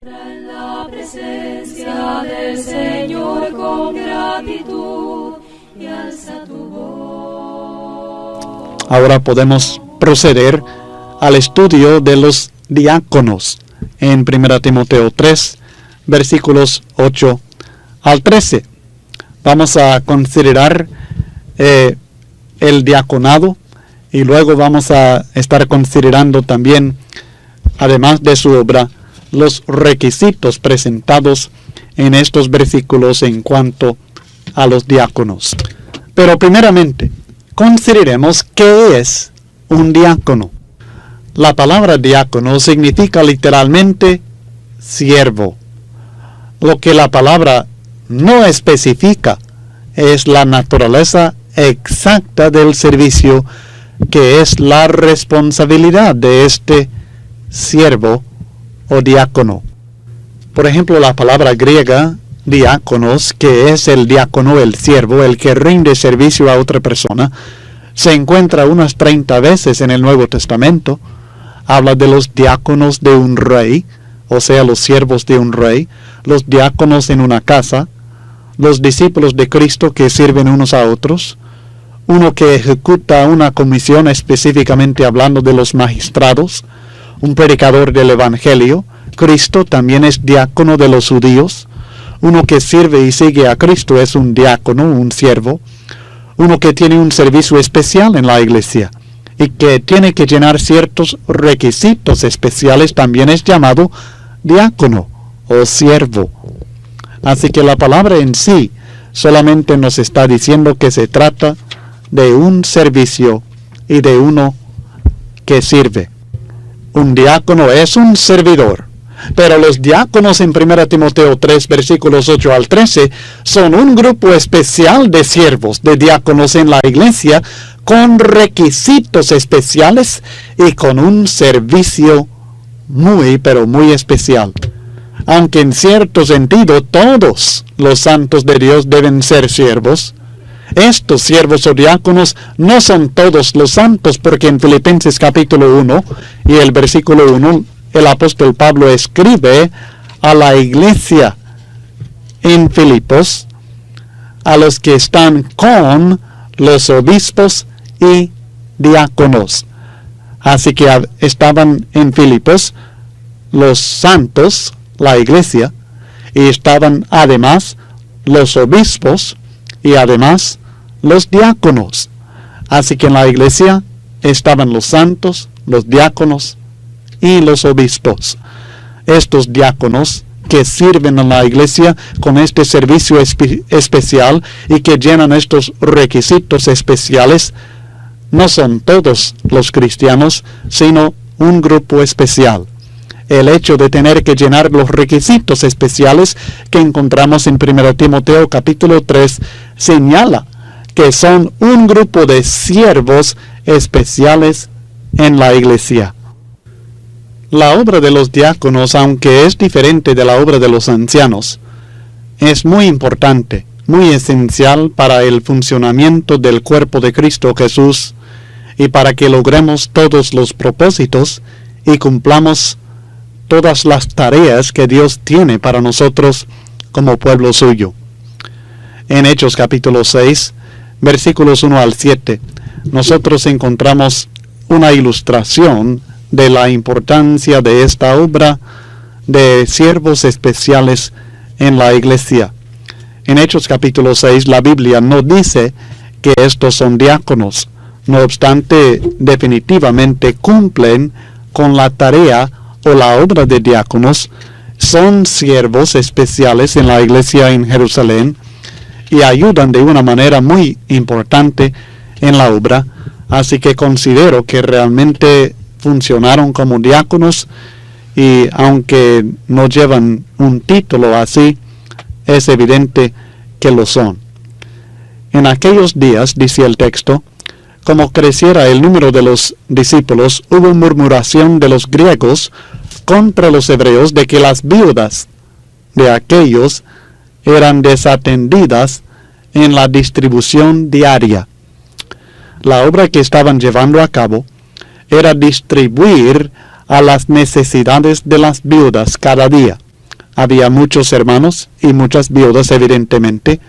En la presencia del Señor con gratitud y alza tu voz. Ahora podemos proceder al estudio de los diáconos en 1 Timoteo 3, versículos 8 al 13. Vamos a considerar el diaconado y luego vamos a estar considerando también, además de su obra, los requisitos presentados en estos versículos en cuanto a los diáconos. Pero primeramente, consideremos qué es un diácono. La palabra diácono significa literalmente siervo. Lo que la palabra no especifica es la naturaleza exacta del servicio, que es la responsabilidad de este siervo o diácono. Por ejemplo, la palabra griega diáconos, que es el diácono, el siervo, el que rinde servicio a otra persona, se encuentra unas 30 veces en el Nuevo Testamento. Habla de los diáconos de un rey, o sea, los siervos de un rey, los diáconos en una casa, los discípulos de Cristo que sirven unos a otros, uno que ejecuta una comisión específicamente hablando de los magistrados, un predicador del Evangelio. Cristo también es diácono de los judíos. Uno que sirve y sigue a Cristo es un diácono, un siervo. Uno que tiene un servicio especial en la iglesia y que tiene que llenar ciertos requisitos especiales también es llamado diácono o siervo. Así que la palabra en sí solamente nos está diciendo que se trata de un servicio y de uno que sirve. Un diácono es un servidor, pero los diáconos en 1 Timoteo 3, versículos 8 al 13, son un grupo especial de siervos, de diáconos en la iglesia, con requisitos especiales y con un servicio muy, pero muy especial. Aunque en cierto sentido todos los santos de Dios deben ser siervos, estos siervos o diáconos no son todos los santos, porque en Filipenses capítulo 1 y el versículo 1, el apóstol Pablo escribe a la iglesia en Filipos, a los que están con los obispos y diáconos. Así que estaban en Filipos los santos, la iglesia, y estaban además los obispos y además los diáconos. Así que en la iglesia estaban los santos, los diáconos y los obispos. Estos diáconos que sirven a la iglesia con este servicio especial y que llenan estos requisitos especiales, no son todos los cristianos, sino un grupo especial. El hecho de tener que llenar los requisitos especiales que encontramos en 1 Timoteo capítulo 3 señala que son un grupo de siervos especiales en la iglesia. La obra de los diáconos, aunque es diferente de la obra de los ancianos, es muy importante, muy esencial para el funcionamiento del cuerpo de Cristo Jesús y para que logremos todos los propósitos y cumplamos todas las tareas que Dios tiene para nosotros como pueblo suyo. En Hechos capítulo 6, versículos 1 al 7, nosotros encontramos una ilustración de la importancia de esta obra de siervos especiales en la iglesia. En Hechos capítulo 6, la Biblia no dice que estos son diáconos, no obstante, definitivamente cumplen con la tarea o la obra de diáconos, son siervos especiales en la iglesia en Jerusalén y ayudan de una manera muy importante en la obra. Así que considero que realmente funcionaron como diáconos, y aunque no llevan un título así, es evidente que lo son. En aquellos días, dice el texto, como creciera el número de los discípulos, hubo murmuración de los griegos contra los hebreos de que las viudas de aquellos eran desatendidas en la distribución diaria. La obra que estaban llevando a cabo era distribuir a las necesidades de las viudas cada día. Había muchos hermanos y muchas viudas, evidentemente,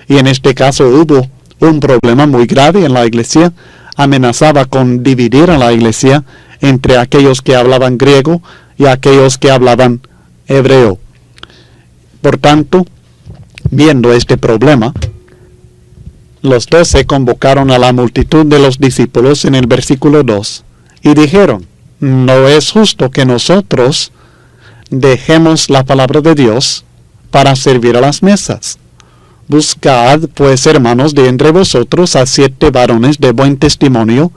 y en este caso hubo un problema muy grave en la iglesia. Amenazaba con dividir a la iglesia entre aquellos que hablaban griego y aquellos que hablaban hebreo. Por tanto, viendo este problema, los 12 convocaron a la multitud de los discípulos en el versículo 2 y dijeron: no es justo que nosotros dejemos la palabra de Dios para servir a las mesas. Buscad, pues, hermanos, de entre vosotros a 7 varones de buen testimonio,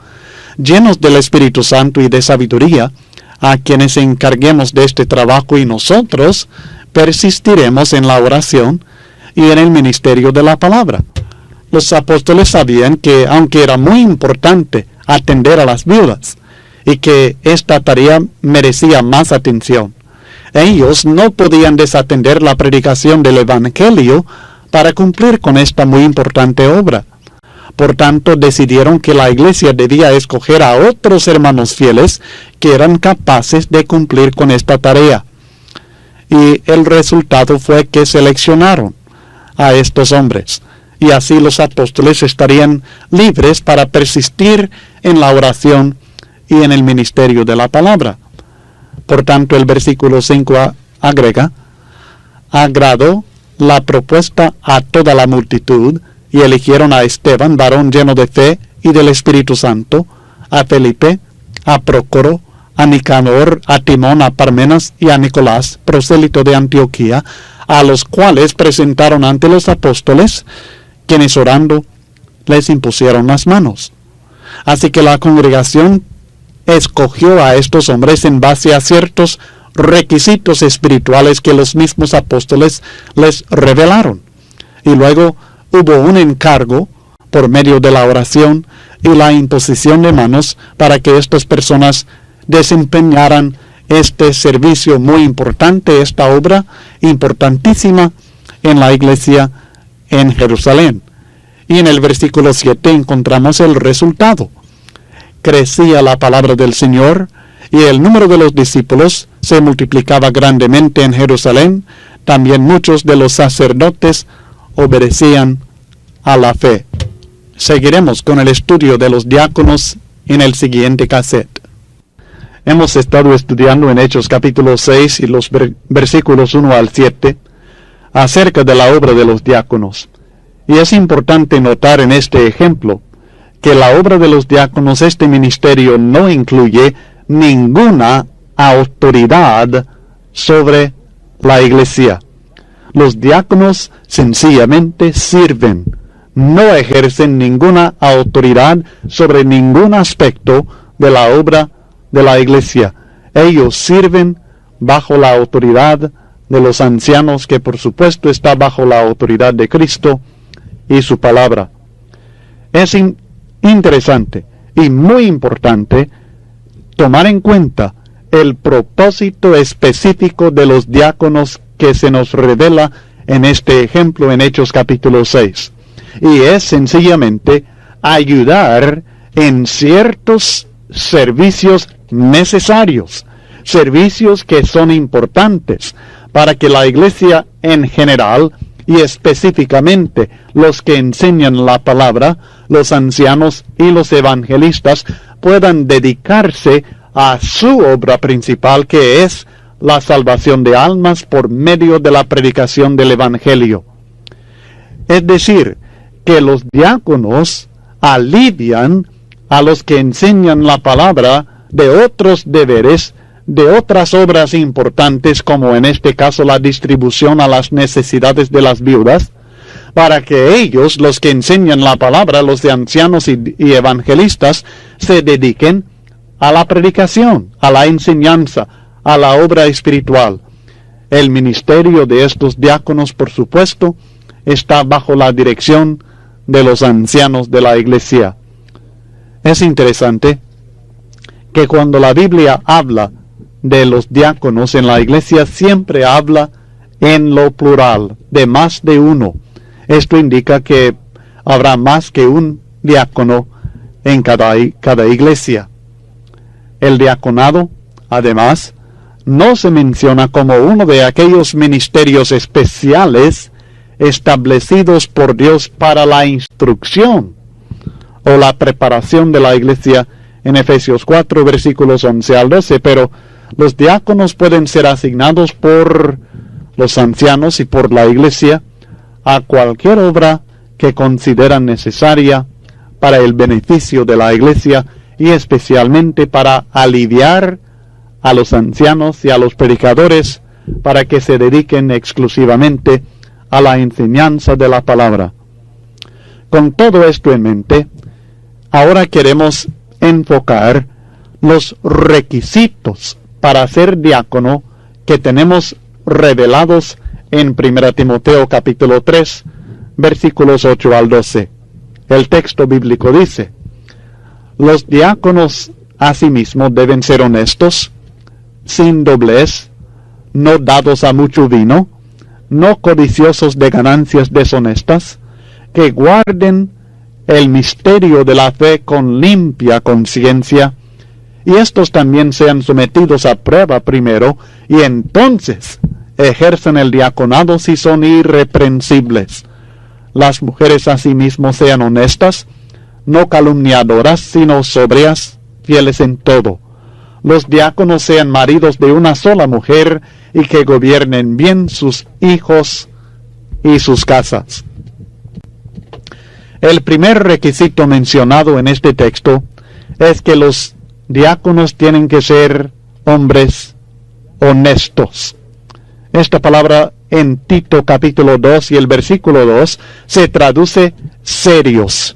llenos del Espíritu Santo y de sabiduría, a quienes encarguemos de este trabajo, y nosotros persistiremos en la oración y en el ministerio de la palabra. Los apóstoles sabían que, aunque era muy importante atender a las viudas, y que esta tarea merecía más atención, ellos no podían desatender la predicación del Evangelio para cumplir con esta muy importante obra. Por tanto, decidieron que la iglesia debía escoger a otros hermanos fieles que eran capaces de cumplir con esta tarea. Y el resultado fue que seleccionaron a estos hombres, y así los apóstoles estarían libres para persistir en la oración y en el ministerio de la palabra. Por tanto, el versículo 5 agrega: agradó la propuesta a toda la multitud, y eligieron a Esteban, varón lleno de fe y del Espíritu Santo, a Felipe, a Prócoro, a Nicanor, a Timón, a Parmenas y a Nicolás, prosélito de Antioquía, a los cuales presentaron ante los apóstoles, quienes orando les impusieron las manos. Así que la congregación escogió a estos hombres en base a ciertos requisitos espirituales que los mismos apóstoles les revelaron. Y luego hubo un encargo por medio de la oración y la imposición de manos para que estas personas desempeñaran este servicio muy importante, esta obra importantísima en la iglesia en Jerusalén. Y en el versículo 7 encontramos el resultado. Crecía la palabra del Señor, y el número de los discípulos se multiplicaba grandemente en Jerusalén. También muchos de los sacerdotes obedecían a la fe. Seguiremos con el estudio de los diáconos en el siguiente cassette. Hemos estado estudiando en Hechos capítulo 6 y los versículos 1 al 7 acerca de la obra de los diáconos. Y es importante notar en este ejemplo que la obra de los diáconos, este ministerio, no incluye ninguna autoridad sobre la iglesia. Los diáconos sencillamente sirven, no ejercen ninguna autoridad sobre ningún aspecto de la obra de la iglesia. Ellos sirven bajo la autoridad de los ancianos, que por supuesto está bajo la autoridad de Cristo y su palabra. Es interesante y muy importante tomar en cuenta el propósito específico de los diáconos que se nos revela en este ejemplo en Hechos capítulo 6. Y es sencillamente ayudar en ciertos servicios necesarios, servicios que son importantes para que la iglesia en general, y específicamente los que enseñan la palabra, los ancianos y los evangelistas, puedan dedicarse a su obra principal, que es la salvación de almas por medio de la predicación del Evangelio. Es decir, que los diáconos alivian a los que enseñan la palabra de otros deberes, de otras obras importantes, como en este caso la distribución a las necesidades de las viudas, para que ellos, los que enseñan la palabra, los de ancianos y evangelistas, se dediquen a la predicación, a la enseñanza, a la obra espiritual. El ministerio de estos diáconos, por supuesto, está bajo la dirección de los ancianos de la iglesia. Es interesante que cuando la Biblia habla de los diáconos en la iglesia, siempre habla en lo plural, de más de uno. Esto indica que habrá más que un diácono en cada iglesia. El diaconado, además, no se menciona como uno de aquellos ministerios especiales establecidos por Dios para la instrucción o la preparación de la iglesia en Efesios 4, versículos 11 al 12, pero los diáconos pueden ser asignados por los ancianos y por la iglesia a cualquier obra que consideran necesaria para el beneficio de la iglesia y especialmente para aliviar a los ancianos y a los predicadores para que se dediquen exclusivamente a la enseñanza de la palabra. Con todo esto en mente, ahora queremos enfocar los requisitos para ser diácono que tenemos revelados en 1 Timoteo capítulo 3, versículos 8 al 12. El texto bíblico dice: los diáconos asimismo deben ser honestos, sin doblez, no dados a mucho vino, no codiciosos de ganancias deshonestas, que guarden el misterio de la fe con limpia conciencia, y estos también sean sometidos a prueba primero, y entonces ejercen el diaconado si son irreprensibles. Las mujeres asimismo sean honestas, no calumniadoras, sino sobrias, fieles en todo. Los diáconos sean maridos de una sola mujer, y que gobiernen bien sus hijos y sus casas. El primer requisito mencionado en este texto es que los diáconos tienen que ser hombres honestos. Esta palabra en Tito capítulo 2 y el versículo 2 se traduce serios.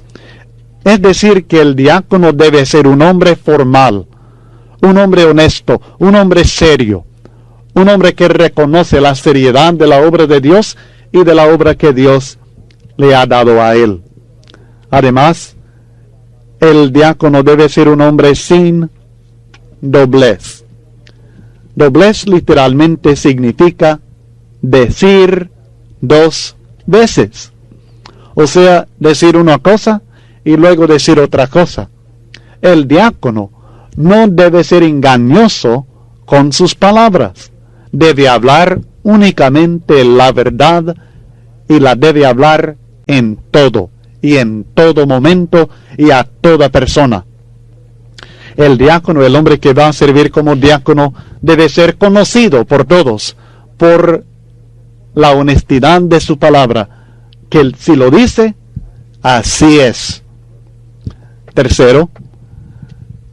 Es decir, que el diácono debe ser un hombre formal, un hombre honesto, un hombre serio, un hombre que reconoce la seriedad de la obra de Dios y de la obra que Dios le ha dado a él. Además, el diácono debe ser un hombre sin doblez. Doblez literalmente significa decir dos veces. O sea, decir una cosa y luego decir otra cosa. El diácono no debe ser engañoso con sus palabras. Debe hablar únicamente la verdad y la debe hablar en todo y en todo momento y a toda persona. El diácono, el hombre que va a servir como diácono, debe ser conocido por todos por la honestidad de su palabra, que si lo dice, así es. Tercero,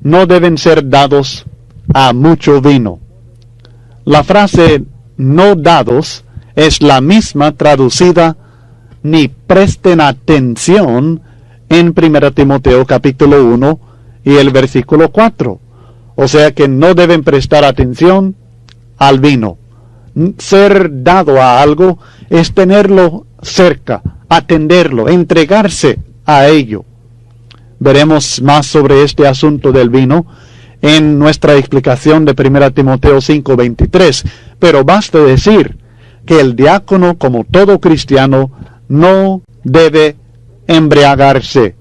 no deben ser dados a mucho vino. La frase no dados es la misma traducida ni presten atención en 1 Timoteo capítulo 1 y el versículo 4. O sea que no deben prestar atención al vino. Ser dado a algo es tenerlo cerca, atenderlo, entregarse a ello. Veremos más sobre este asunto del vino en nuestra explicación de 1 Timoteo 5:23, pero basta decir que el diácono, como todo cristiano, no debe embriagarse.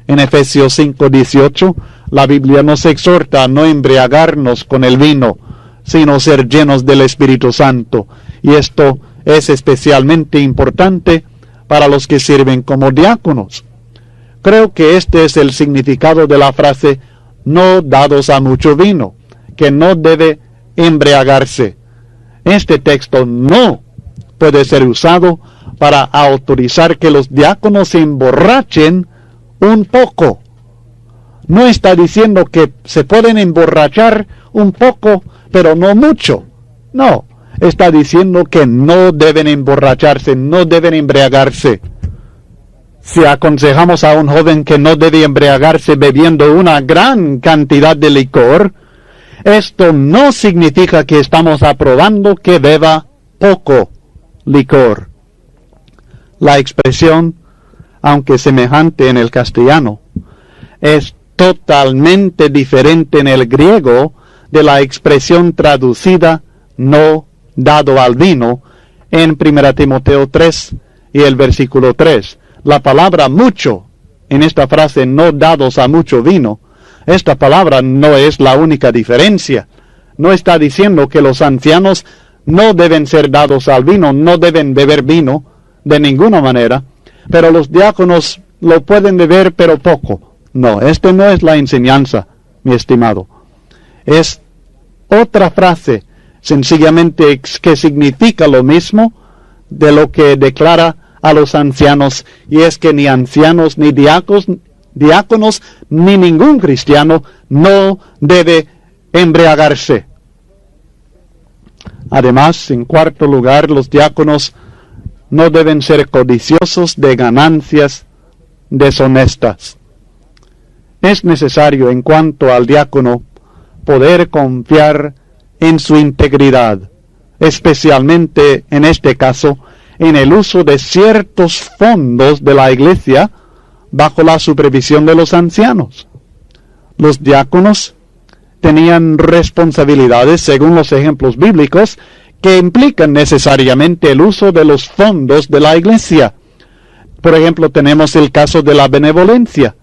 En Efesios 5:18, la Biblia nos exhorta a no embriagarnos con el vino, sino ser llenos del Espíritu Santo. Y esto es especialmente importante para los que sirven como diáconos. Creo que este es el significado de la frase no dados a mucho vino, que no debe embriagarse. Este texto no puede ser usado para autorizar que los diáconos se emborrachen un poco. No está diciendo que se pueden emborrachar un poco, pero no mucho. No, está diciendo que no deben emborracharse, no deben embriagarse. Si aconsejamos a un joven que no debe embriagarse bebiendo una gran cantidad de licor, esto no significa que estamos aprobando que beba poco licor. La expresión, aunque semejante en el castellano, es totalmente diferente en el griego de la expresión traducida no dado al vino en 1 Timoteo 3 y el versículo 3. La palabra mucho, en esta frase no dados a mucho vino, esta palabra no es la única diferencia. No está diciendo que los ancianos no deben ser dados al vino, no deben beber vino de ninguna manera, pero los diáconos lo pueden beber pero poco. No, esto no es la enseñanza, mi estimado. Es otra frase, sencillamente que significa lo mismo de lo que declara a los ancianos, y es que ni ancianos ni diáconos ni ningún cristiano no debe embriagarse. Además, en cuarto lugar, los diáconos no deben ser codiciosos de ganancias deshonestas. Es necesario, en cuanto al diácono, poder confiar en su integridad, especialmente en este caso, en el uso de ciertos fondos de la iglesia bajo la supervisión de los ancianos. Los diáconos tenían responsabilidades, según los ejemplos bíblicos, que implican necesariamente el uso de los fondos de la iglesia. Por ejemplo, tenemos el caso de la benevolencia.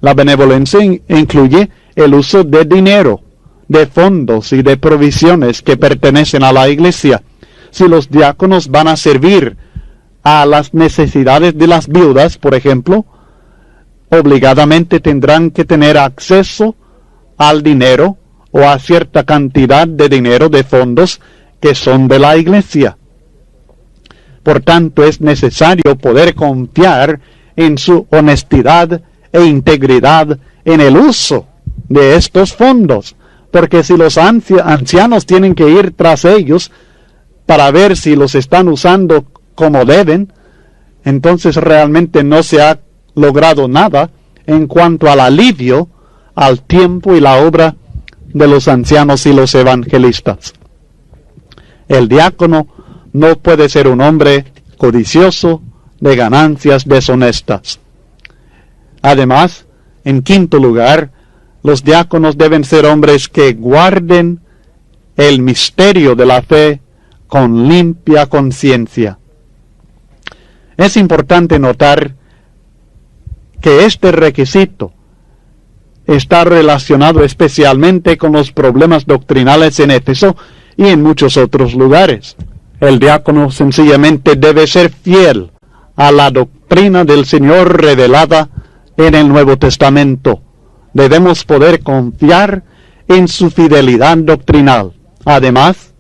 La benevolencia incluye el uso de dinero, de fondos y de provisiones que pertenecen a la iglesia. Si los diáconos van a servir a las necesidades de las viudas, por ejemplo, obligadamente tendrán que tener acceso al dinero o a cierta cantidad de dinero, de fondos que son de la iglesia. Por tanto, es necesario poder confiar en su honestidad e integridad en el uso de estos fondos, porque si los ancianos tienen que ir tras ellos para ver si los están usando como deben, entonces realmente no se ha logrado nada en cuanto al alivio al tiempo y la obra de los ancianos y los evangelistas. El diácono no puede ser un hombre codicioso de ganancias deshonestas. Además, en quinto lugar, los diáconos deben ser hombres que guarden el misterio de la fe con limpia conciencia. Es importante notar que este requisito está relacionado especialmente con los problemas doctrinales en Éfeso y en muchos otros lugares. El diácono sencillamente debe ser fiel a la doctrina del Señor revelada en el Nuevo Testamento. Debemos poder confiar en su fidelidad doctrinal. Además,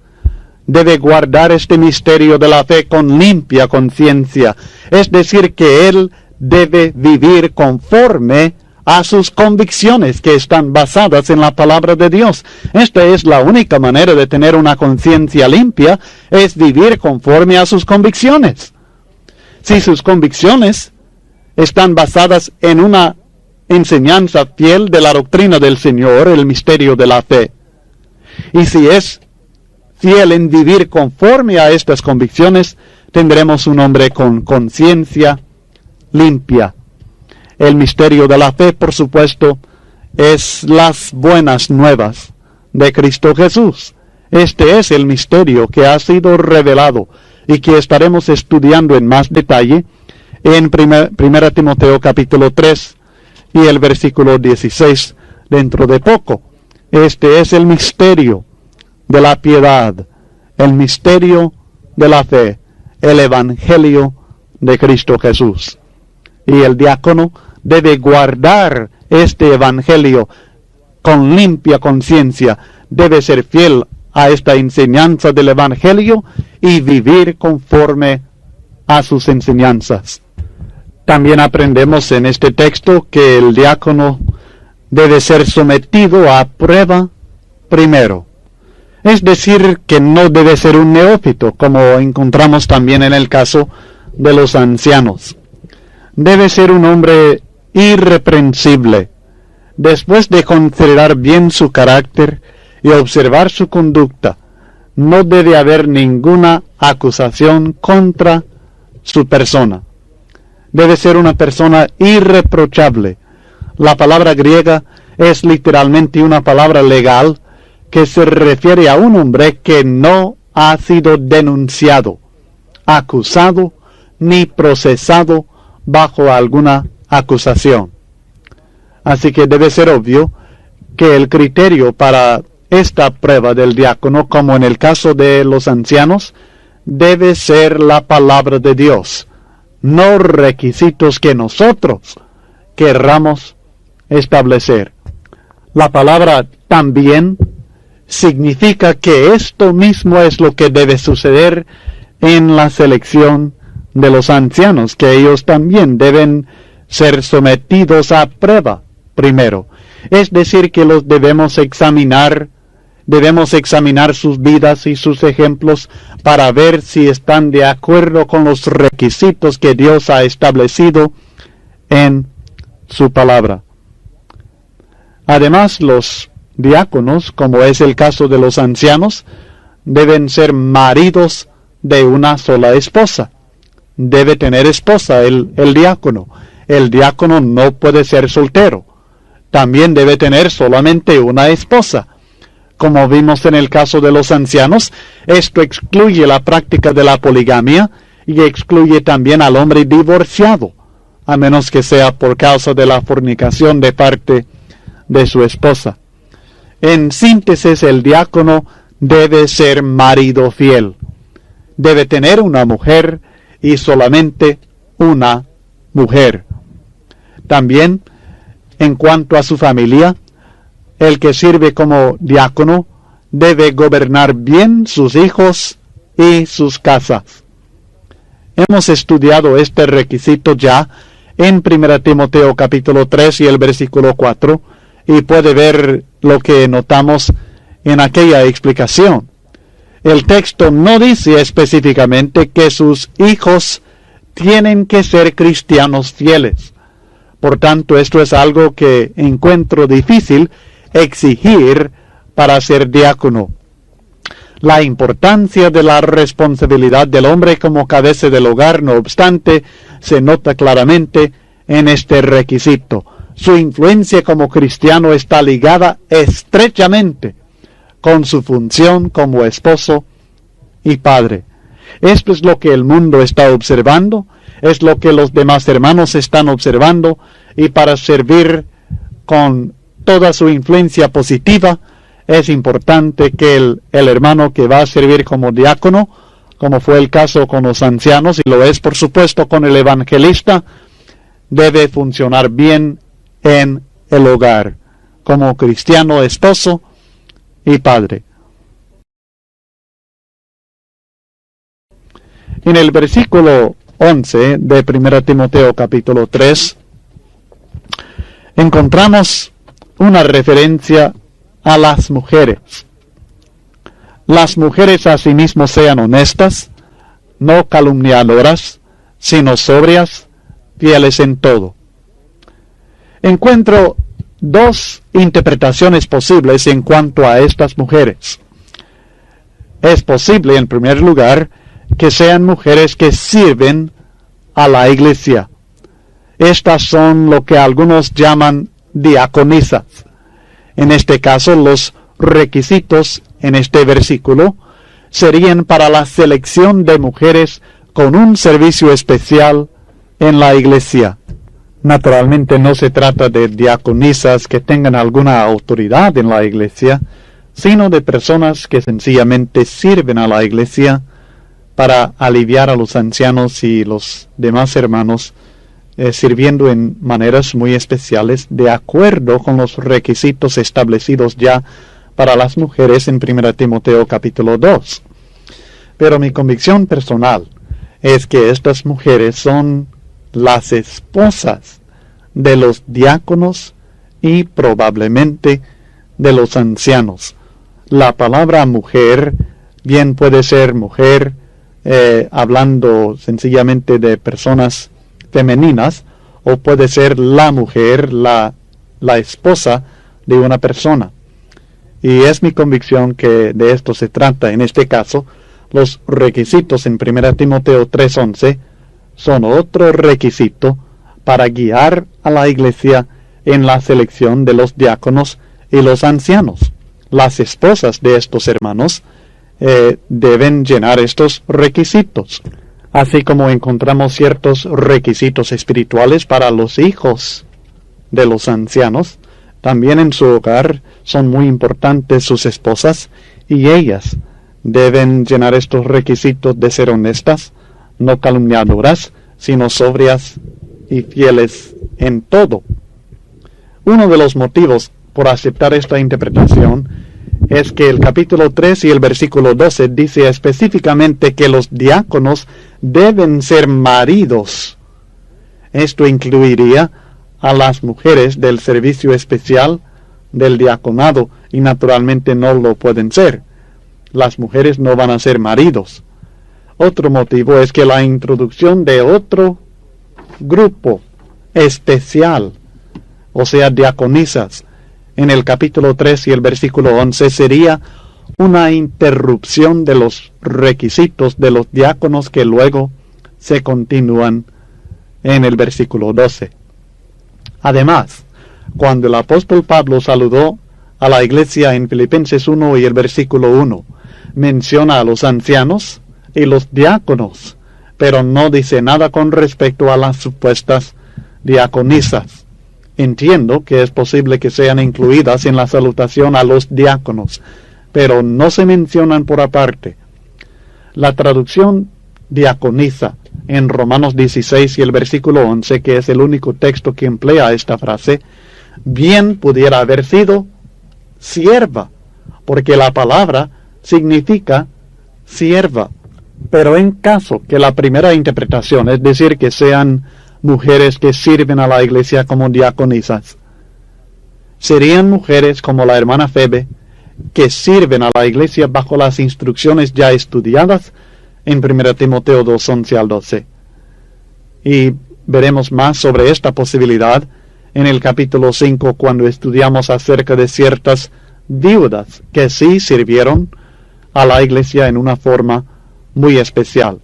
debe guardar este misterio de la fe con limpia conciencia, es decir, que él debe vivir conforme a sus convicciones que están basadas en la palabra de Dios. Esta es la única manera de tener una conciencia limpia, es vivir conforme a sus convicciones. Si sus convicciones están basadas en una enseñanza fiel de la doctrina del Señor, el misterio de la fe, y si es fiel en vivir conforme a estas convicciones, tendremos un hombre con conciencia limpia. El misterio de la fe, por supuesto, es las buenas nuevas de Cristo Jesús. Este es el misterio que ha sido revelado y que estaremos estudiando en más detalle en 1 Timoteo capítulo 3 y el versículo 16 dentro de poco. Este es el misterio de la piedad, el misterio de la fe, el evangelio de Cristo Jesús. Y el diácono debe guardar este evangelio con limpia conciencia, debe ser fiel a esta enseñanza del evangelio y vivir conforme a sus enseñanzas. También aprendemos en este texto que el diácono debe ser sometido a prueba primero. Es decir, que no debe ser un neófito, como encontramos también en el caso de los ancianos. Debe ser un hombre irreprensible. Después de considerar bien su carácter y observar su conducta, no debe haber ninguna acusación contra su persona. Debe ser una persona irreprochable. La palabra griega es literalmente una palabra legal que se refiere a un hombre que no ha sido denunciado, acusado ni procesado bajo alguna acusación. Así que debe ser obvio que el criterio para esta prueba del diácono, como en el caso de los ancianos, debe ser la palabra de Dios, no requisitos que nosotros querramos establecer. La palabra también significa que esto mismo es lo que debe suceder en la selección de los ancianos, que ellos también deben ser sometidos a prueba primero. Es decir, que los debemos examinar sus vidas y sus ejemplos para ver si están de acuerdo con los requisitos que Dios ha establecido en su palabra. Además, los diáconos, como es el caso de los ancianos, deben ser maridos de una sola esposa. Debe tener esposa el diácono. El diácono no puede ser soltero. También debe tener solamente una esposa. Como vimos en el caso de los ancianos, esto excluye la práctica de la poligamia y excluye también al hombre divorciado, a menos que sea por causa de la fornicación de parte de su esposa. En síntesis, el diácono debe ser marido fiel. Debe tener una mujer y solamente una mujer. También, en cuanto a su familia, el que sirve como diácono debe gobernar bien sus hijos y sus casas. Hemos estudiado este requisito ya en 1 Timoteo capítulo 3 y el versículo 4, y puede ver lo que notamos en aquella explicación. El texto no dice específicamente que sus hijos tienen que ser cristianos fieles. Por tanto, esto es algo que encuentro difícil exigir para ser diácono. La importancia de la responsabilidad del hombre como cabeza del hogar, no obstante, se nota claramente en este requisito. Su influencia como cristiano está ligada estrechamente con su función como esposo y padre. Esto es lo que el mundo está observando, es lo que los demás hermanos están observando, y para servir con toda su influencia positiva, es importante que el hermano que va a servir como diácono, como fue el caso con los ancianos, y lo es por supuesto con el evangelista, debe funcionar bien en el hogar, como cristiano, esposo y padre. En el versículo 11 de 1 Timoteo capítulo 3, encontramos una referencia a las mujeres. Las mujeres asimismo sean honestas, no calumniadoras, sino sobrias, fieles en todo. Encuentro dos interpretaciones posibles en cuanto a estas mujeres. Es posible, en primer lugar, que sean mujeres que sirven a la iglesia. Estas son lo que algunos llaman diaconisas. En este caso, los requisitos en este versículo serían para la selección de mujeres con un servicio especial en la iglesia. Naturalmente no se trata de diaconisas que tengan alguna autoridad en la iglesia, sino de personas que sencillamente sirven a la iglesia para aliviar a los ancianos y los demás hermanos, sirviendo en maneras muy especiales de acuerdo con los requisitos establecidos ya para las mujeres en 1 Timoteo capítulo 2. Pero mi convicción personal es que estas mujeres son las esposas de los diáconos y probablemente de los ancianos. La palabra mujer bien puede ser mujer, hablando sencillamente de personas femeninas, o puede ser la mujer, la esposa de una persona. Y es mi convicción que de esto se trata. En este caso, los requisitos en 1 Timoteo 3:11 son otro requisito para guiar a la iglesia en la selección de los diáconos y los ancianos. Las esposas de estos hermanos deben llenar estos requisitos, así como encontramos ciertos requisitos espirituales para los hijos de los ancianos. También en su hogar son muy importantes sus esposas y ellas deben llenar estos requisitos de ser honestas, no calumniadoras, sino sobrias y fieles en todo. Uno de los motivos por aceptar esta interpretación es que el capítulo 3 y el versículo 12 dice específicamente que los diáconos deben ser maridos. Esto incluiría a las mujeres del servicio especial del diaconado y naturalmente no lo pueden ser. Las mujeres no van a ser maridos. Otro motivo es que la introducción de otro grupo especial, o sea, diaconisas, en el capítulo 3 y el versículo 11 sería una interrupción de los requisitos de los diáconos que luego se continúan en el versículo 12. Además, cuando el apóstol Pablo saludó a la iglesia en Filipenses 1 y el versículo 1, menciona a los ancianos y los diáconos, pero no dice nada con respecto a las supuestas diaconisas. Entiendo que es posible que sean incluidas en la salutación a los diáconos, pero no se mencionan por aparte. La traducción diaconisa en Romanos 16 y el versículo 11, que es el único texto que emplea esta frase, bien pudiera haber sido sierva, porque la palabra significa sierva. Pero en caso que la primera interpretación, es decir, que sean mujeres que sirven a la iglesia como diaconisas, serían mujeres como la hermana Febe, que sirven a la iglesia bajo las instrucciones ya estudiadas en 1 Timoteo 2, 11 al 12. Y veremos más sobre esta posibilidad en el capítulo 5 cuando estudiamos acerca de ciertas viudas que sí sirvieron a la iglesia en una forma muy especial.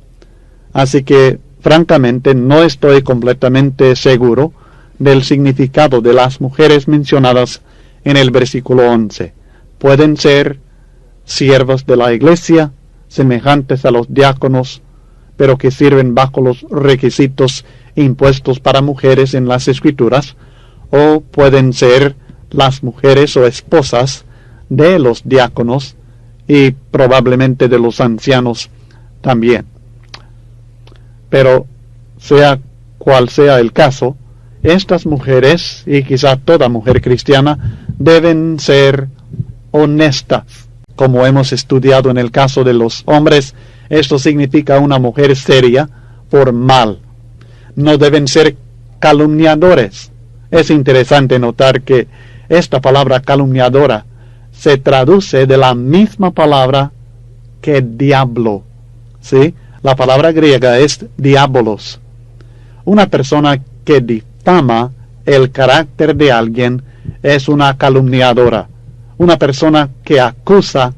Así que, francamente, no estoy completamente seguro del significado de las mujeres mencionadas en el versículo 11. Pueden ser siervas de la iglesia, semejantes a los diáconos, pero que sirven bajo los requisitos impuestos para mujeres en las Escrituras, o pueden ser las mujeres o esposas de los diáconos y probablemente de los ancianos también. Pero sea cual sea el caso, estas mujeres, y quizá toda mujer cristiana, deben ser honestas. Como hemos estudiado en el caso de los hombres, esto significa una mujer seria, formal. No deben ser calumniadores. Es interesante notar que esta palabra calumniadora se traduce de la misma palabra que diablo. ¿Sí? La palabra griega es diabolos. Una persona que difama el carácter de alguien es una calumniadora. Una persona que acusa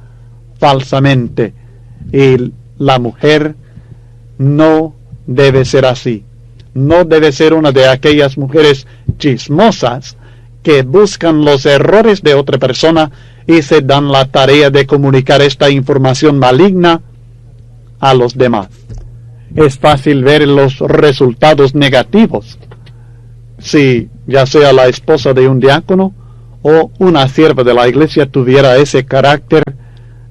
falsamente. Y la mujer no debe ser así. No debe ser una de aquellas mujeres chismosas que buscan los errores de otra persona y se dan la tarea de comunicar esta información maligna a los demás. Es fácil ver los resultados negativos si ya sea la esposa de un diácono o una sierva de la iglesia tuviera ese carácter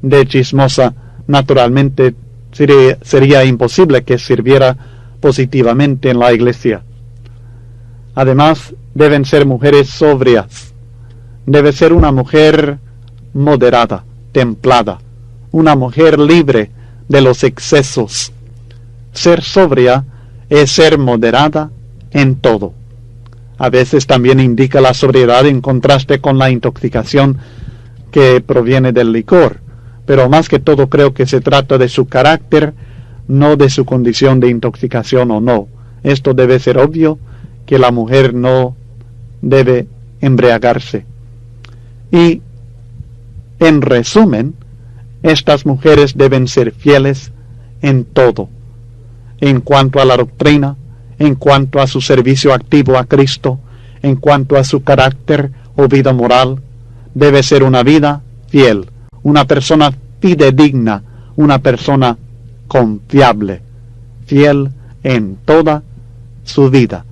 de chismosa. Naturalmente sería imposible que sirviera positivamente en la iglesia. Además, deben ser mujeres sobrias. Debe ser una mujer moderada, templada, una mujer libre de los excesos. Ser sobria es ser moderada en todo. A veces también indica la sobriedad en contraste con la intoxicación que proviene del licor, pero más que todo creo que se trata de su carácter, no de su condición de intoxicación o no. Esto debe ser obvio, que la mujer no debe embriagarse. Y, en resumen, estas mujeres deben ser fieles en todo, en cuanto a la doctrina, en cuanto a su servicio activo a Cristo, en cuanto a su carácter o vida moral. Debe ser una vida fiel, una persona fidedigna, una persona confiable, fiel en toda su vida.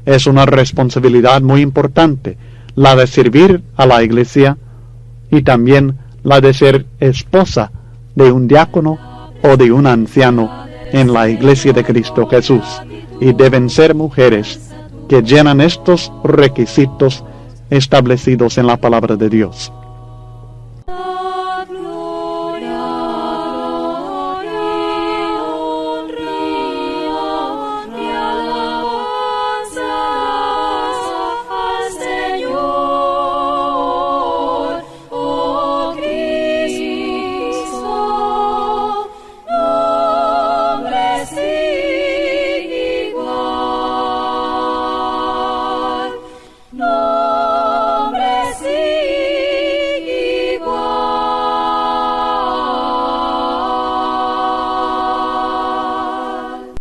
Es una responsabilidad muy importante la de servir a la iglesia y también la de ser esposa de un diácono o de un anciano en la iglesia de Cristo Jesús, y deben ser mujeres que llenan estos requisitos establecidos en la palabra de Dios.